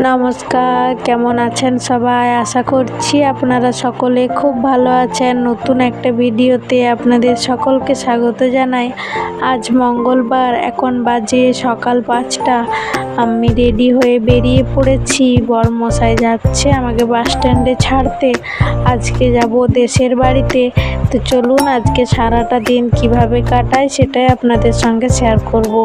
নমস্কার, কেমন আছেন সবাই? আশা করছি আপনারা সকলে খুব ভালো আছেন। নতুন একটা ভিডিওতে আপনাদের সকলকে স্বাগত জানাই। আজ মঙ্গলবার, এখন বাজে সকাল 5টা। আমি রেডি হয়ে বেরিয়ে পড়েছি। বরমশাই যাচ্ছে আমাকে বাস স্ট্যান্ডে ছাড়তে। আজকে যাব দেশের বাড়িতে। তো চলুন আজকে সারাটা দিন কিভাবে কাটাই সেটাই আপনাদের সঙ্গে শেয়ার করব।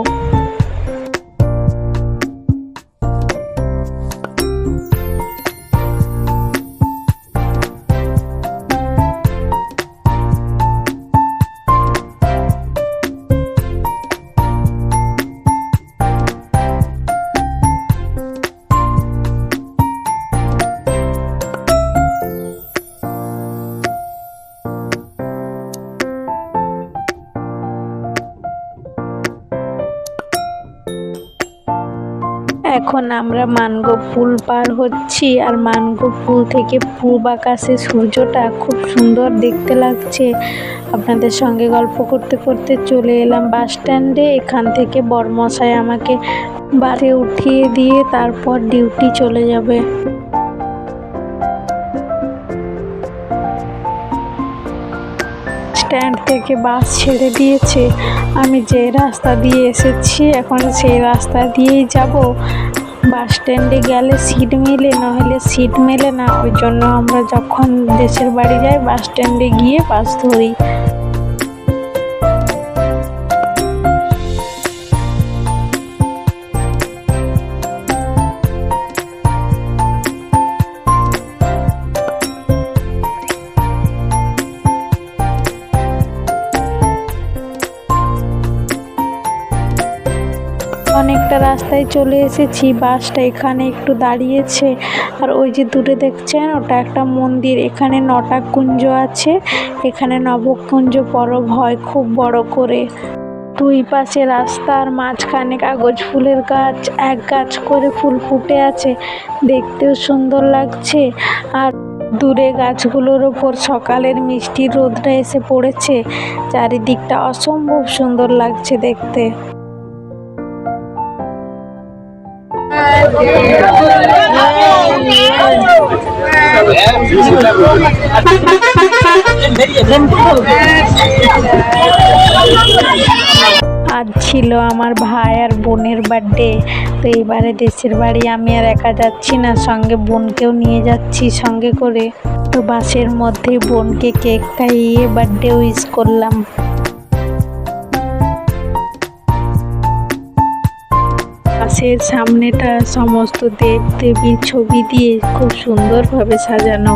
এখন আমরা মানগো পুল পার হচ্ছি, আর মানগো পুল থেকে পূব আকাশে সূর্যটা খুব সুন্দর দেখতে লাগছে। আপনাদের সঙ্গে গল্প করতে করতে চলে এলাম বাস স্ট্যান্ডে। এখান থেকে বরমশাই আমাকে বাসে উঠিয়ে দিয়ে তারপর ডিউটি চলে যাবে। স্ট্যান্ড থেকে বাস ছেড়ে দিয়েছে। আমি যে রাস্তা দিয়ে এসেছি এখন সেই রাস্তা দিয়েই যাব। বাস স্ট্যান্ডে গেলে সিট মেলে, নাহলে সিট মেলে না। ওই জন্য আমরা যখন দেশের বাড়ি যাই বাস স্ট্যান্ডে গিয়ে বাস ধরি। অনেকটা রাস্তায় চলে এসেছি। বাসটা এখানে একটু দাঁড়িয়েছে, আর ওই যে দূরে দেখছেন ওটা একটা মন্দির। এখানে 9টা কুঞ্জ আছে। এখানে নবকুঞ্জ পরব হয় খুব বড় করে। দুই পাশে রাস্তার মাঝখানে কাগজ ফুলের গাছ, এক গাছ করে ফুল ফুটে আছে, দেখতেও সুন্দর লাগছে। আর দূরে গাছগুলোর ওপর সকালের মিষ্টি রোদটা এসে পড়েছে। চারিদিকটা অসম্ভব সুন্দর লাগছে দেখতে। আজ ছিল আমার ভাই আর বোনের বার্থডে। তো এবারে দেশের বাড়ি আমি আর একা যাচ্ছি না, সঙ্গে বোনকেও নিয়ে যাচ্ছি সঙ্গে করে। তো বাসের মধ্যে বোনকে কেক খাইয়ে বার্থডে উইশ করলাম। বাসের সামনেটা সমস্ত দেব দেবীর ছবি দিয়ে খুব সুন্দরভাবে সাজানো।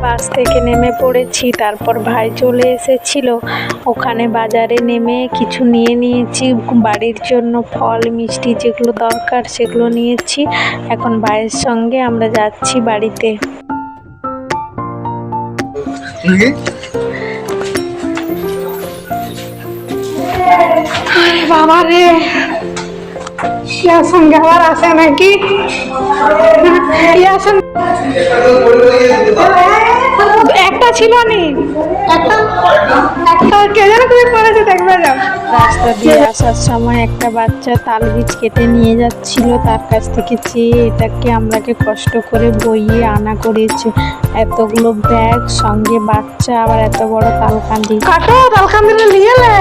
বাস থেকে নেমে পড়েছি, তারপর ভাই চলে এসেছিল। ওখানে বাজারে নেমে কিছু নিয়ে নিয়েছি বাড়ির জন্য, ফল মিষ্টি যেগুলো দরকার সেগুলো নিয়েছি। এখন ভাইয়ের সঙ্গে আমরা যাচ্ছি বাড়িতে। বাবা রে, ইয়ার সঙ্গে আবার আসে নাকি? একটা ছিল নি, একটা কে যেন তুমি পড়েছে দেখবে যাও। রাস্তা দিয়ে আসার সময় একটা বাচ্চা তাল বীজ কেটে নিয়ে যাচ্ছিল। তার কাছ থেকে চেয়ে এটাকে আমরাকে কষ্ট করে বইয়ে আনা করেছে। এতগুলো ব্যাগ, সঙ্গে বাচ্চা, আবার এত বড় তালকান্দি। কাটো তালকান্দিটা নিয়ে লে।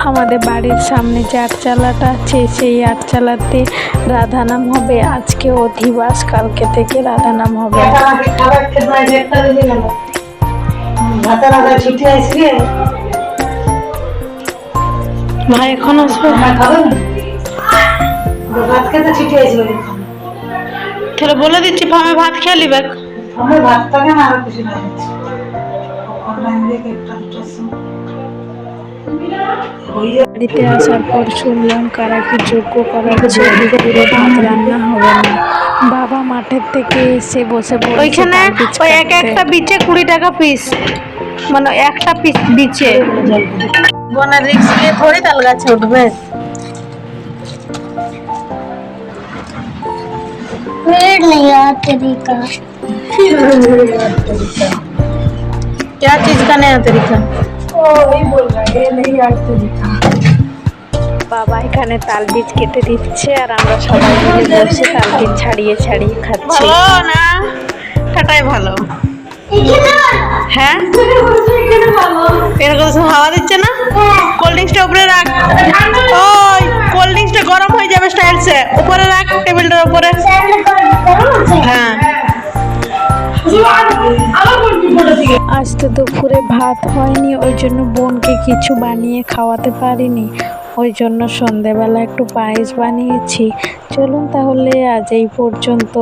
আমাদের বাড়ির সামনে যে আটচালাটা আছে সেই আটচালাতে রাধানাম হবে। আজকে অধিবাস, কালকে থেকে রাধানাম হবে। ভাই এখন আসবে, ভাত খেতে ছুটি আসবে। তাহলে বলে দিচ্ছি ফার্মে ভাত খেয়ে নিবে। ভাতটাকে না আরো খুশি লাগছে। বাড়িতে আসার পর শুনলাম কারা কি যোগ্য করাচ্ছে, দুপুরে ভাত রান্না হবে না। বাবা মাঠের থেকে এসে বসে পড়েছে। ওইখানে ওই একটা বিচে 20 টাকা পিস, মানে একটা পিস বিচে। বোনের রিক্স নিয়ে থোড়ি তাল গাছে উঠবে। क्या चीज का नया तरीका? वही बोल रहा है, ये नहीं आज तरीका। বাবা এখানে তাল বীজ কেটে দিচ্ছে আর আমরা সবাই মিলে বসে তাল বীজ ছাড়িয়ে ছাড়িয়ে খাচ্ছি। ভালো না, কাটাই ভালো। হ্যাঁ এরকম হাওয়া দিচ্ছে না। কোল্ড ড্রিঙ্কসটা উপরে রাখ, ওই কোল্ড ড্রিঙ্কসটা গরম হয়ে যাবে স্টাইলসে, উপরে রাখ টেবিলটার উপরে। হ্যাঁ আজ তো দুপুরে ভাত হয়নি, ওই জন্য বোনকে কিছু বানিয়ে খাওয়াতে পারিনি, ওই জন্য সন্ধেবেলা একটু পায়েস বানিয়েছি। চলুন তাহলে আজ এই পর্যন্ত।